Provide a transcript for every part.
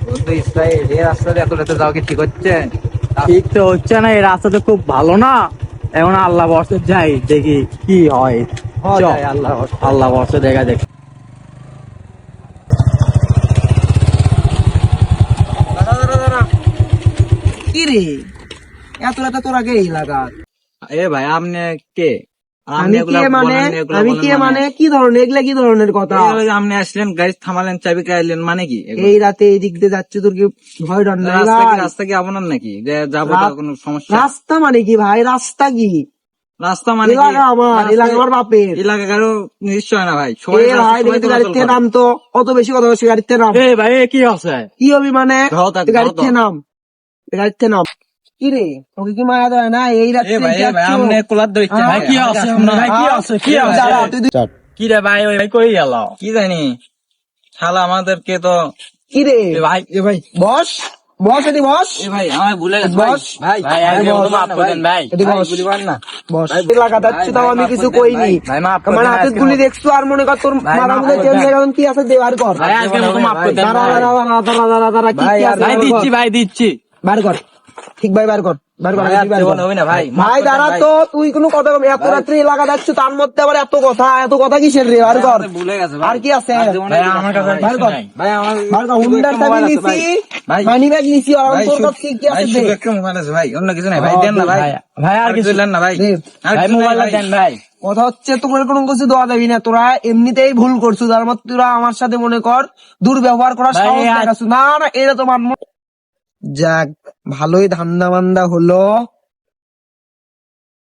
বন্ধু ইসরায়েল, এই রাস্তাতে এত রাতে যাওয়া কি ঠিক হচ্ছে? ঠিক তো হচ্ছে না, এই রাস্তা তো খুব ভালো না। এখন আল্লাহ বর্ষে যাই, দেখি কি হয়। চল, যাই, আল্লাহ ভরসা। আল্লাহ বর্ষে দেখা দেখ। দাঁড়া দাঁড়া দাঁড়া, কি রে এত রাতে তোরা কে এই লাগা? এ ভাই, আপনি কে? আমি কে মানে? আমি কে মানে কি ধরনের এগুলা, কি ধরনের কথা? আপনি আসলেন, গাড়ি থামালেন, চাবি খাইলেন, মানে কি এগুলো? এই রাতে এই দিক দিয়ে যাচ্ছি, তোর কি ভয় ডর নাই ভাই? রাস্তা কি আপনার নাকি যে যাবো কোনো সমস্যা? রাস্তা মানে কি ভাই? রাস্তা কি? রাস্তা মানে কি? এলাকা আমার, এলাকা আমার বাপের। এলাকা কারো নিশ্চয় না ভাই, এ ভাই দেখি গাড়ির থেকে নাম, তো অত বেশি কথা বলছি, গাড়ির থেকে নাম। এ ভাই, এ কি আছে? কি হবি মানে? ধরো তাকে, গাড়ির ধরো তো। থেকে নাম, গাড়ির থেকে নাম। কি রে, তোকে কি মায়া দেয় না? এই রাতে আপনি কোলার ধরছেন ভাই কি আছে? ভাই কি আছে? কি আছে? দাঁড়া, তুই কি রে ভাই, ওই ভাই কই গেল? কি জানি, শালা আমাদেরকে তো। কি রে এ ভাই, বস, বস এটি বস, এ ভাই আমার ভুলে গেছে ভাই। বস। ভাই ভাই, ভাই, আজকে বস মতো মাফ করে দেন ভাই। এটি ভাই, বস, বুঝিবার না। বস। ভাই, এলাকা যাচ্ছে তাও আমি মাফ কিছু করে দেন, কইনি। ভাই মাফ করে আমার দেন, হাতের আজকে গুলি মাফ- দেখছো, আর মনে কর তোর ভাই, মাথা মাফ মধ্যে করে চেঞ্জ দেন। হয়ে গেল, কি আছে দে বার কর। ভাই আজকে মতো মাফ করে দেন দাঁড়া ভাই। দাঁড়া দাঁড়া দাঁড়া দাঁড়া দাঁড়া, কি ভাই, কি আছে ভাই বার দিচ্ছি, কর। ভাই দিচ্ছি। বার কর, ঠিক ভাই বার কর, বার কর, ভাই, বার আর কর। জীবন হবে না ভাই, মাফ ভাই করে দেন দাঁড়া ভাই। তো, তুই কোনো কথা বলবি? এত রাত্রে এলাকা যাচ্ছ, তার মধ্যে আবার এত কথা, এত কথা কিসের রে? বার ভাই, কর। আমাদের ভুলে গেছে ভাই। আর কি আছে? আর জীবনে ভাই কিছু আমার আছে কাছে না, বার কিছু কর। নাই। ভাই আমার বার কর, শুধু হুন্ডার একটা চাবি মোবাইল আছে নিছি, ভাই। ভাই, মানি ব্যাগ নিছি, আর ভাই, তোর শুধু- কাছে কি ভাই, আছে শুধু দে। একটা মোবাইল আছে ভাই, অন্য কিছু নাই ভাই, হ্যাঁ, দেন না ভাই। ভাই আর কিছু দেন না ভাই। দে। আর ভাই কিছু নাই মোবাইল ভাই। দেন ভাই। কথা হচ্ছে তোমার কোনো কিছু দেওয়া যাবি না, তোরা এমনিতেই ভুল করছো, তার মধ্যে তোরা আমার সাথে মনে কর দুর্ব্যবহার করার ভাই, সাহস দেখাচ্ছ। না না, এটা তো মানব। যাক, ভালোই ধান্দা মান্দা হলো,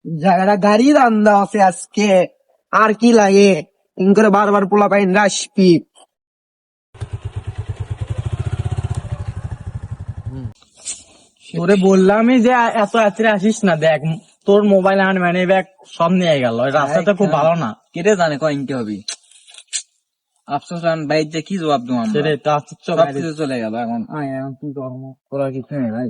জায়গাটা গাড়ি ধান্দা আছে আজকে। আর কি লাগে, ইন করে বারবার পোলা পাইন রাসপি। তোরে বললামই যে এত রাত্রে আসিস না, দেখ তোর মোবাইল আর মানি ব্যাগ সব নিয়ে গেল। এই রাস্তাটা খুব ভালো না। কেটে জানে কয়েন কি হবে। আফসোস ভাই, যে কি জবাব দেবো আমরা? সেটাই তো, আচ্ছা, চল সব বাইরে। কিছু চলে গেল, এখন এখন কি করবো? করার কিছু নেই ভাই।